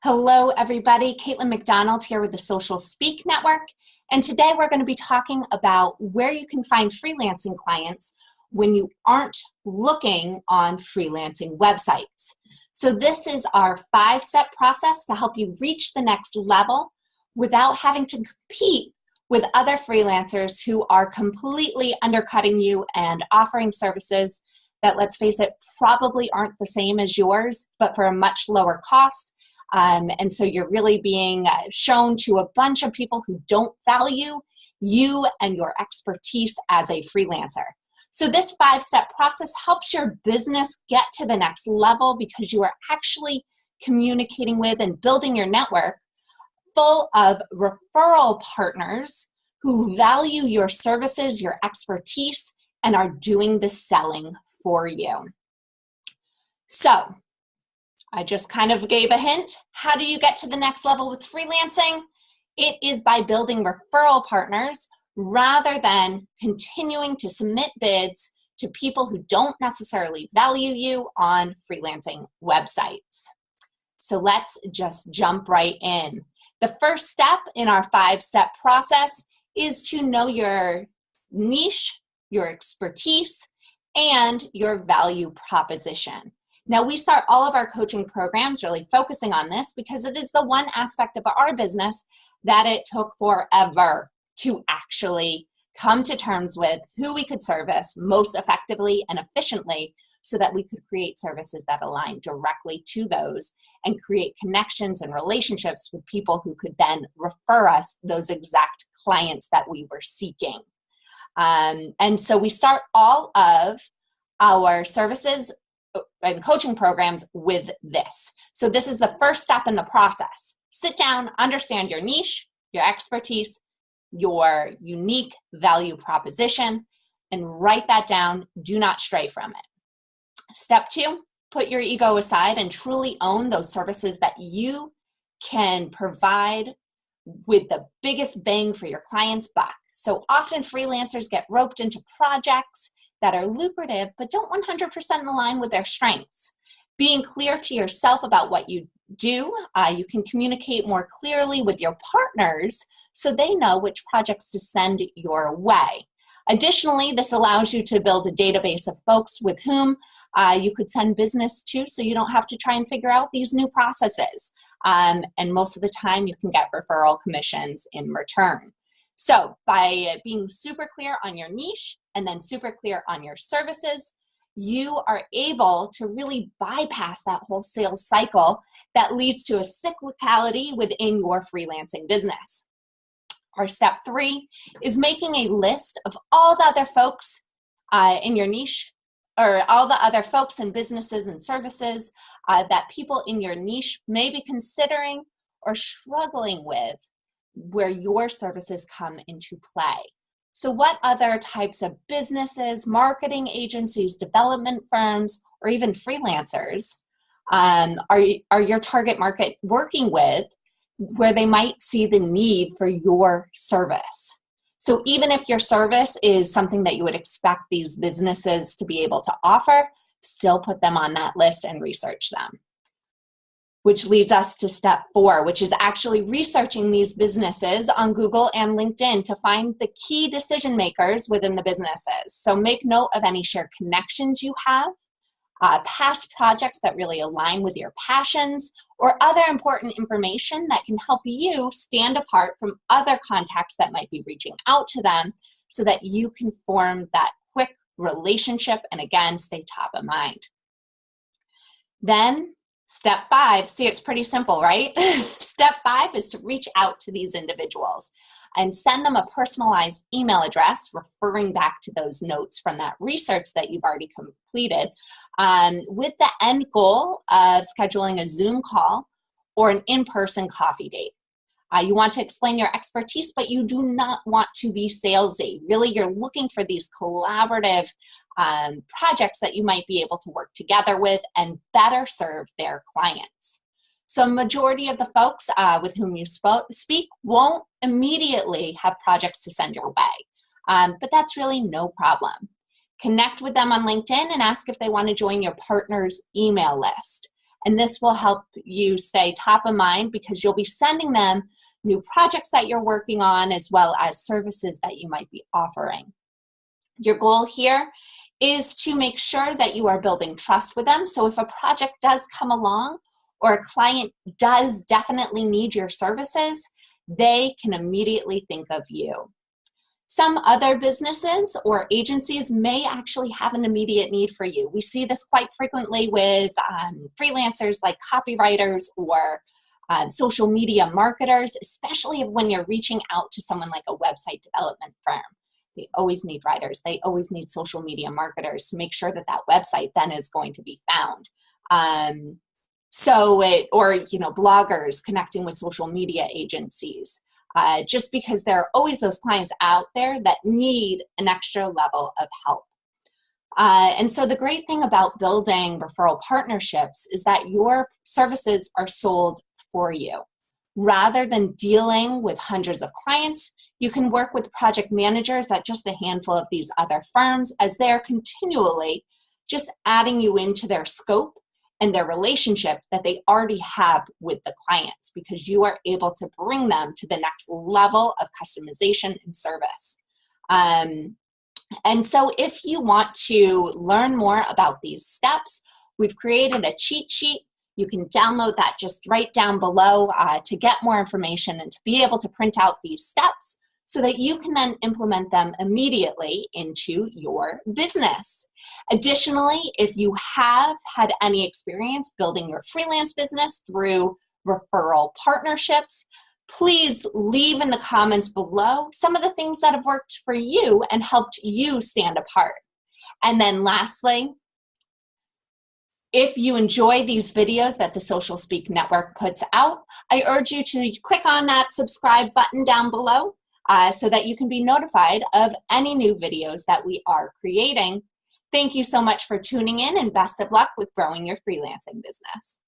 Hello, everybody. Caitlin McDonald here with the Social Speak Network. And today we're going to be talking about where you can find freelancing clients when you aren't looking on freelancing websites. So this is our 5-step process to help you reach the next level without having to compete with other freelancers who are completely undercutting you and offering services that, let's face it, probably aren't the same as yours, but for a much lower cost. And so you're really being shown to a bunch of people who don't value you and your expertise as a freelancer. So this 5-step process helps your business get to the next level because you are actually communicating with and building your network full of referral partners who value your services, your expertise, and are doing the selling for you. So I just kind of gave a hint. How do you get to the next level with freelancing? It is by building referral partners rather than continuing to submit bids to people who don't necessarily value you on freelancing websites. So let's just jump right in. The first step in our 5-step process is to know your niche, your expertise, and your value proposition. Now, we start all of our coaching programs really focusing on this because it is the one aspect of our business that it took forever to actually come to terms with who we could service most effectively and efficiently so that we could create services that align directly to those and create connections and relationships with people who could then refer us those exact clients that we were seeking. And so we start all of our services and coaching programs with this. So this is the first step in the process. Sit down, understand your niche, your expertise, your unique value proposition, and write that down. Do not stray from it. Step 2, put your ego aside and truly own those services that you can provide with the biggest bang for your client's buck. So often freelancers get roped into projects that are lucrative but don't 100% align with their strengths. Being clear to yourself about what you do, you can communicate more clearly with your partners so they know which projects to send your way. Additionally, this allows you to build a database of folks with whom you could send business to so you don't have to try and figure out these new processes. And most of the time you can get referral commissions in return. So by being super clear on your niche and then super clear on your services, you are able to really bypass that whole sales cycle that leads to a cyclicality within your freelancing business. Our step 3 is making a list of all the other folks in your niche, or all the other folks and businesses and services that people in your niche may be considering or struggling with where your services come into play. So what other types of businesses, marketing agencies, development firms, or even freelancers are your target market working with where they might see the need for your service? So even if your service is something that you would expect these businesses to be able to offer, still put them on that list and research them. Which leads us to step 4, which is actually researching these businesses on Google and LinkedIn to find the key decision makers within the businesses. So make note of any shared connections you have, past projects that really align with your passions, or other important information that can help you stand apart from other contacts that might be reaching out to them so that you can form that quick relationship and, again, stay top of mind. Then step 5, see, it's pretty simple, right? Step 5 is to reach out to these individuals and send them a personalized email address, referring back to those notes from that research that you've already completed, with the end goal of scheduling a Zoom call or an in-person coffee date. You want to explain your expertise, but you do not want to be salesy. Really, you're looking for these collaborative projects that you might be able to work together with and better serve their clients. So majority of the folks with whom you speak won't immediately have projects to send your way, but that's really no problem. Connect with them on LinkedIn and ask if they want to join your partner's email list. And this will help you stay top of mind because you'll be sending them new projects that you're working on as well as services that you might be offering. Your goal here is to make sure that you are building trust with them. So if a project does come along or a client does definitely need your services, they can immediately think of you. Some other businesses or agencies may actually have an immediate need for you. We see this quite frequently with freelancers like copywriters or social media marketers, especially when you're reaching out to someone like a website development firm. They always need writers. They always need social media marketers to make sure that that website then is going to be found. Bloggers connecting with social media agencies. Just because there are always those clients out there that need an extra level of help. And so the great thing about building referral partnerships is that your services are sold for you. Rather than dealing with hundreds of clients, you can work with project managers at just a handful of these other firms as they're continually just adding you into their scope and their relationship that they already have with the clients, because you are able to bring them to the next level of customization and service. And so if you want to learn more about these steps, we've created a cheat sheet. You can download that just right down below to get more information and to be able to print out these steps so that you can then implement them immediately into your business. Additionally, if you have had any experience building your freelance business through referral partnerships, please leave in the comments below some of the things that have worked for you and helped you stand apart. And then lastly, if you enjoy these videos that the Social Speak Network puts out, I urge you to click on that subscribe button down below so that you can be notified of any new videos that we are creating. Thank you so much for tuning in, and best of luck with growing your freelancing business.